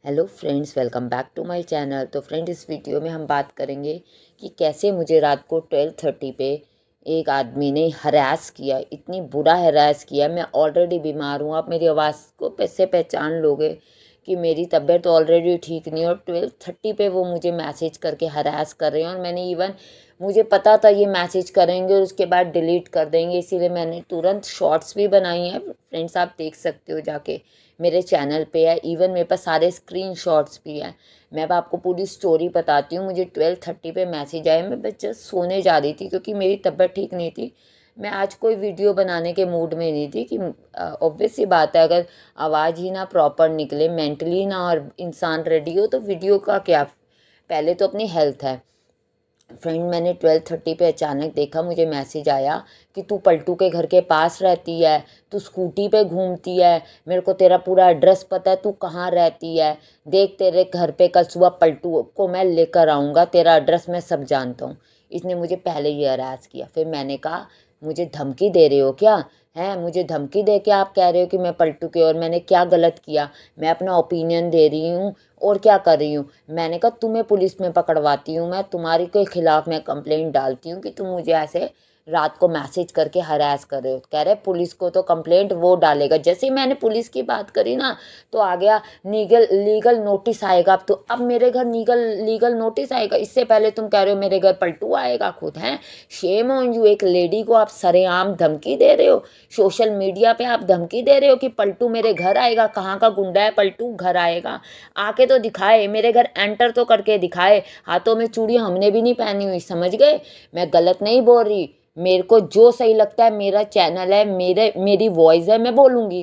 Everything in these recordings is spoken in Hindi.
Hello friends, welcome back to my channel. तो फ्रेंड, इस वीडियो में हम बात करेंगे कि कैसे मुझे रात को 12:30 पे एक आदमी ने हरास किया। इतनी बुरा हरास किया, मैं ऑलरेडी बीमार हूँ। आप मेरी आवाज़ को कैसे पहचान लोगे कि मेरी तबीयत ऑलरेडी ठीक नहीं है, और 12:30 पे वो मुझे मैसेज करके हरास कर रहे हैं। और मैंने इवन मुझे पता था ये मैसेज करेंगे और उसके बाद डिलीट कर देंगे, इसीलिए मैंने तुरंत शॉर्ट्स भी बनाई हैं। फ्रेंड्स, आप देख सकते हो जाके, मेरे चैनल पे है। इवन मेरे पास सारे स्क्रीनशॉट्स भी हैं। मैं अब आपको पूरी स्टोरी बताती हूँ। मुझे 12:30 पे मैसेज आया। मैं बस जस्ट सोने जा रही थी क्योंकि मेरी तबीयत ठीक नहीं थी। मैं आज कोई वीडियो बनाने के मूड में नहीं थी कि ऑब्वियस सी बात है, अगर आवाज़ ही ना प्रॉपर निकले, मेंटली ना और इंसान रेडी हो, तो वीडियो का क्या। पहले तो अपनी हेल्थ है। फ्रेंड, मैंने 12:30 पे अचानक देखा, मुझे मैसेज आया कि तू पलटू के घर के पास रहती है, तू स्कूटी पे घूमती है, मेरे को तेरा पूरा एड्रेस पता है, तू कहाँ रहती है। देख, तेरे घर पे कल सुबह पलटू को मैं लेकर आऊँगा, तेरा एड्रेस मैं सब जानता हूँ। इसने मुझे पहले ही हरास किया। फिर मैंने कहा, मुझे धमकी दे रहे हो क्या? हैं, मुझे धमकी दे के आप कह रहे हो कि मैं पलटू के, और मैंने क्या गलत किया? मैं अपना ओपिनियन दे रही हूँ और क्या कर रही हूँ। मैंने कहा, तुम्हें पुलिस में पकड़वाती हूँ, मैं तुम्हारी के खिलाफ मैं कंप्लेंट डालती हूँ कि तुम मुझे ऐसे रात को मैसेज करके हरास कर रहे हो। कह रहे पुलिस को तो कंप्लेंट वो डालेगा। जैसे ही मैंने पुलिस की बात करी ना, तो आ गया लीगल नोटिस आएगा। अब मेरे घर लीगल नोटिस आएगा। इससे पहले तुम कह रहे हो मेरे घर पलटू आएगा। खुद हैं, शेम ऑन यू। एक लेडी को आप सरेआम धमकी दे रहे हो। सोशल मीडिया पे आप धमकी दे रहे हो कि पलटू मेरे घर आएगा। कहाँ का गुंडा है पलटू, घर आएगा? आके तो दिखाए, मेरे घर एंटर तो करके दिखाए। हाथों में चूड़ी हमने भी नहीं पहनी हुई, समझ गए? मैं गलत नहीं बोल रही। मेरे को जो सही लगता है, मेरा चैनल है, मेरी वॉइस है, मैं बोलूँगी।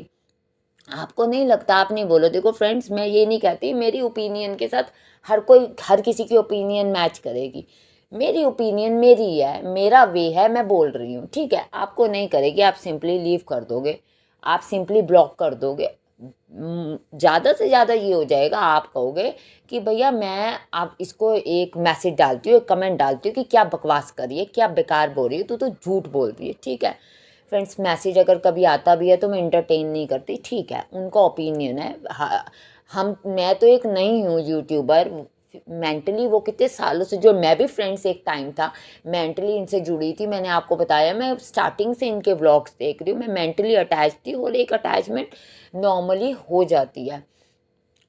आपको नहीं लगता, आप नहीं बोलो। देखो फ्रेंड्स, मैं ये नहीं कहती मेरी ओपिनियन के साथ हर किसी की ओपिनियन मैच करेगी। मेरी ओपिनियन मेरी है, मेरा वे है, मैं बोल रही हूँ, ठीक है? आपको नहीं करेगी, आप सिंपली लीव कर दोगे, आप सिंपली ब्लॉक कर दोगे। ज़्यादा से ज़्यादा ये हो जाएगा, आप कहोगे कि भैया मैं आप इसको एक मैसेज डालती हूँ, एक कमेंट डालती हूँ कि क्या बकवास कर रही है, क्या बेकार बोल रही है, तू तो झूठ बोल रही है, ठीक है? फ्रेंड्स, मैसेज अगर कभी आता भी है तो मैं इंटरटेन नहीं करती, ठीक है? उनका ओपिनियन है। मैं तो एक नई हूँ यूट्यूबर। मेंटली वो कितने सालों से, जो मैं भी फ्रेंड्स एक टाइम था मेंटली इनसे जुड़ी थी। मैंने आपको बताया, मैं स्टार्टिंग से इनके व्लॉग्स देख रही हूँ। मैं मेंटली अटैच थी, और एक अटैचमेंट नॉर्मली हो जाती है,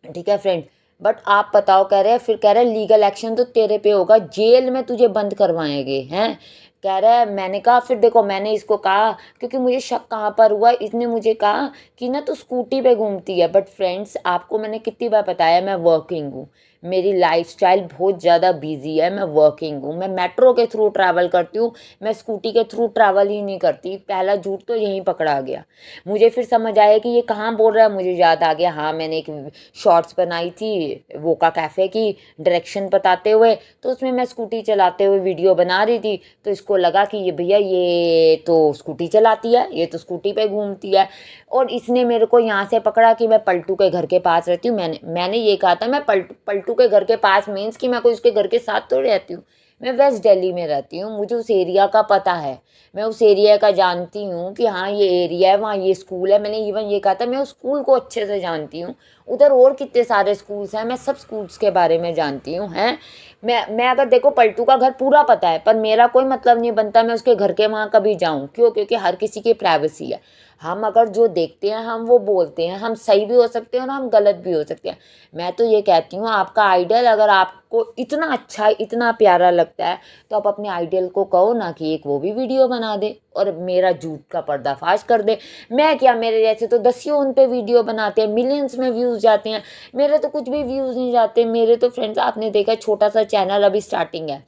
ठीक है फ्रेंड? बट आप बताओ, कह रहे हैं, फिर कह रहे हैं लीगल एक्शन तो तेरे पे होगा, जेल में तुझे बंद करवाएंगे, हैं? कह रहा है। मैंने कहा, फिर देखो, मैंने इसको कहा, क्योंकि मुझे शक कहाँ पर हुआ, इसने मुझे कहा कि ना तू स्कूटी पे घूमती है। बट फ्रेंड्स, आपको मैंने कितनी बार बताया, मैं वर्किंग हूँ। मेरी लाइफस्टाइल बहुत ज़्यादा बिजी है, मैं वर्किंग हूँ, मैं मेट्रो के थ्रू ट्रैवल करती हूँ, मैं स्कूटी के थ्रू ट्रैवल ही नहीं करती। पहला झूठ तो यहीं पकड़ा गया। मुझे फिर समझ आया कि ये कहाँ बोल रहा है, मुझे याद आ गया। हाँ, मैंने एक शॉर्ट्स बनाई थी वोका कैफ़े की, डायरेक्शन बताते हुए। तो उसमें मैं स्कूटी चलाते हुए वीडियो बना रही थी, तो इसको लगा कि ये भैया ये तो स्कूटी चलाती है, ये तो स्कूटी पे घूमती है। और इसने मेरे को यहाँ से पकड़ा कि मैं पलटू के घर के पास रहती हूँ। मैंने ये कहा था, मैं पलटू के घर के पास मीन्स कि मैं कोई उसके घर के साथ तो रहती हूँ। मैं वेस्ट दिल्ली में रहती हूँ, मुझे उस एरिया का पता है। मैं उस एरिया का जानती हूँ कि हाँ ये एरिया है, वहाँ ये स्कूल है। मैंने इवन ये कहा था, मैं उस स्कूल को अच्छे से जानती हूँ। उधर और कितने सारे स्कूल्स हैं, मैं सब स्कूल्स के बारे में जानती हूँ, हैं? मैं अगर देखो, पलटू का घर पूरा पता है, पर मेरा कोई मतलब नहीं बनता मैं उसके घर के वहाँ कभी जाऊँ। क्यों? क्योंकि हर किसी की प्राइवेसी है। हम अगर जो देखते हैं हम वो बोलते हैं, हम सही भी हो सकते हैं और हम गलत भी हो सकते हैं। मैं तो ये कहती हूँ, आपका आइडल अगर आपको इतना अच्छा, इतना प्यारा लगता है, तो आप अपने आइडल को कहो ना कि एक वो भी वीडियो बना दे और मेरा झूठ का पर्दाफाश कर दे। मैं क्या, मेरे जैसे तो दसियों उन पे वीडियो बनाते हैं, मिलियंस में व्यूज़ जाते हैं। मेरे तो कुछ भी व्यूज़ नहीं जाते। मेरे तो फ्रेंड्स, आपने देखा, छोटा सा चैनल, अभी स्टार्टिंग है,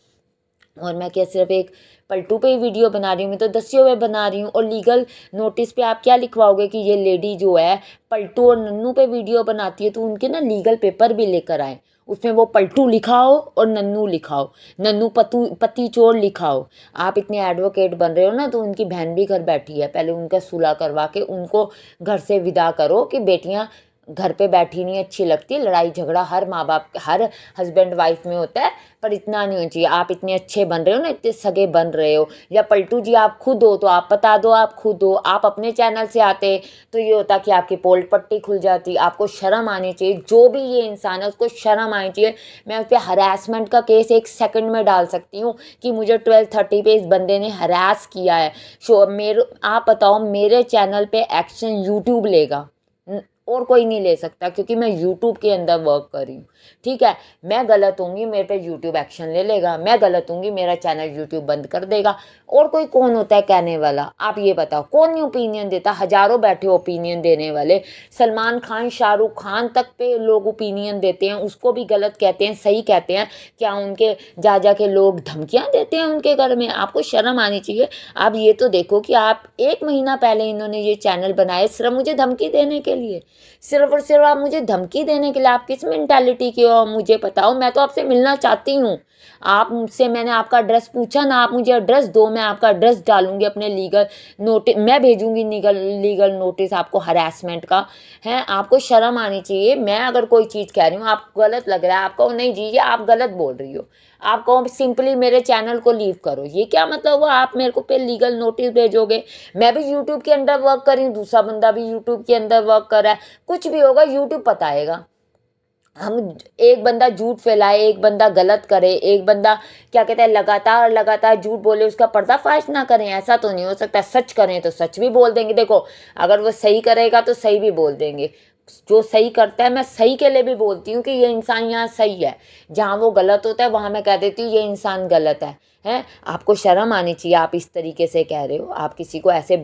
और मैं क्या सिर्फ एक पलटू पे ही वीडियो बना रही हूँ? मैं तो दसियों में बना रही हूँ। और लीगल नोटिस पे आप क्या लिखवाओगे कि ये लेडी जो है पलटू और नन्नू पे वीडियो बनाती है, तो उनके ना लीगल पेपर भी लेकर आए। उसमें वो पलटू लिखाओ और नन्नू लिखाओ, नन्नू पति चोर लिखाओ। आप इतने एडवोकेट बन रहे हो ना, तो उनकी बहन भी घर बैठी है, पहले उनका सुलह करवा के उनको घर से विदा करो कि बेटियां घर पे बैठी नहीं अच्छी लगती। लड़ाई झगड़ा हर माँ बाप हर हस्बैंड वाइफ में होता है, पर इतना नहीं होना चाहिए। आप इतने अच्छे बन रहे हो ना, इतने सगे बन रहे हो, या पलटू जी आप खुद हो तो आप बता दो, आप खुद हो। आप अपने चैनल से आते तो ये होता कि आपकी पोल पट्टी खुल जाती। आपको शर्म आनी चाहिए, जो भी ये इंसान है उसको शर्म आनी चाहिए। मैं उस पर हरासमेंट का केस 1 सेकंड में डाल सकती हूँ कि मुझे 12:30 पे इस बंदे ने हरास किया है। आप बताओ, मेरे चैनल पे एक्शन यूट्यूब लेगा, और कोई नहीं ले सकता, क्योंकि मैं यूट्यूब के अंदर वर्क कर रही हूँ। ठीक है, मैं गलत होंगी, मेरे पे यूट्यूब एक्शन ले लेगा, मैं गलत होंगी, मेरा चैनल यूट्यूब बंद कर देगा। और कोई कौन होता है कहने वाला? आप ये बताओ, कौन नहीं ओपिनियन देता? हजारों बैठे ओपिनियन देने वाले। सलमान खान, शाहरुख खान तक पे लोग ओपिनियन देते हैं, उसको भी गलत कहते हैं, सही कहते हैं। क्या उनके जा के लोग धमकियां देते हैं उनके घर में? आपको शर्म आनी चाहिए। आप ये तो देखो कि आप 1 महीना पहले इन्होंने ये चैनल बनाए सिर्फ मुझे धमकी देने के लिए। सिर्फ और सिर्फ आप मुझे धमकी देने के लिए। आप किस मेंटालिटी के हो मुझे बताओ। मैं तो आपसे मिलना चाहती हूँ। आप मुझसे, मैंने आपका एड्रेस पूछा ना, आप मुझे एड्रेस दो, मैं आपका एड्रेस डालूंगी अपने लीगल नोटिस, मैं भेजूंगी लीगल नोटिस आपको हरासमेंट का। है, आपको शर्म आनी चाहिए। मैं अगर कोई चीज़ कह रही हूँ, आपको गलत लग रहा है, आपको नहीं जी, आप गलत बोल रही हो, आप कहो सिंपली मेरे चैनल को लीव करो, ये क्या मतलब हुआ? आप मेरे को पे लीगल नोटिस भेजोगे? मैं भी यूट्यूब के अंदर वर्क कर रही हूँ, दूसरा बंदा भी यूट्यूब के अंदर वर्क कर रहा है, कुछ भी होगा यूट्यूब बताएगा। हम एक बंदा झूठ फैलाए, एक बंदा गलत करे, एक बंदा क्या कहते हैं लगातार लगातार झूठ बोले, उसका पर्दाफाश ना करें, ऐसा तो नहीं हो सकता। सच करें तो सच भी बोल देंगे। देखो, अगर वो सही करेगा तो सही भी बोल देंगे। जो सही करता है, मैं सही के लिए भी बोलती हूँ कि ये इंसान यहाँ सही है। जहाँ वो गलत होता है वहाँ मैं कह देती हूँ ये इंसान गलत है। हैं, आपको शर्म आनी चाहिए। आप इस तरीके से कह रहे हो, आप किसी को ऐसे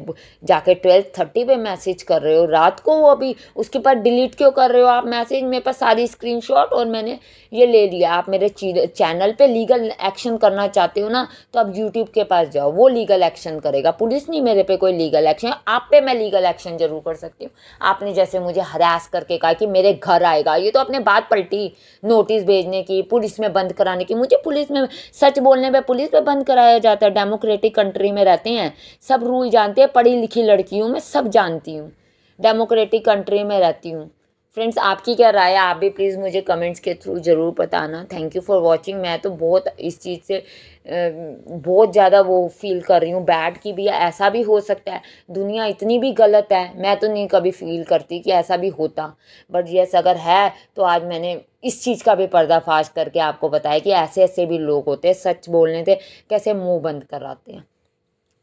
जाके 12:30 पे मैसेज कर रहे हो रात को, वो अभी उसके बाद डिलीट क्यों कर रहे हो आप मैसेज? मेरे पास सारी स्क्रीनशॉट और मैंने ये ले लिया। आप मेरे चैनल पे लीगल एक्शन करना चाहते हो ना, तो आप यूट्यूब के पास जाओ, वो लीगल एक्शन करेगा। पुलिस नहीं, मेरे पे कोई लीगल एक्शन। आप पे मैं लीगल एक्शन जरूर कर सकती हूँ। आपने जैसे मुझे हरास करके कहा कि मेरे घर आएगा, ये तो अपने बात पलटी, नोटिस भेजने की, पुलिस में बंद कराने की। मुझे पुलिस में, सच बोलने पे पुलिस में बंद कराया जाता है? डेमोक्रेटिक कंट्री में रहते हैं, सब रूल जानते हैं, पढ़ी लिखी लड़की हूँ मैं, सब जानती हूँ, डेमोक्रेटिक कंट्री में रहती हूँ। फ्रेंड्स, आपकी क्या राय है? आप भी प्लीज़ मुझे कमेंट्स के थ्रू ज़रूर बताना। Thank you for watching. मैं तो बहुत इस चीज़ से बहुत ज़्यादा वो फील कर रही हूँ बैड की भी ऐसा भी हो सकता है, दुनिया इतनी भी गलत है। मैं तो नहीं कभी फील करती कि ऐसा भी होता, बट यस अगर है तो आज मैंने इस चीज़ का भी पर्दाफाश करके आपको बताया कि ऐसे ऐसे भी लोग होते हैं, सच बोलने से कैसे मुंह बंद कराते हैं।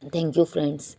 Thank you friends.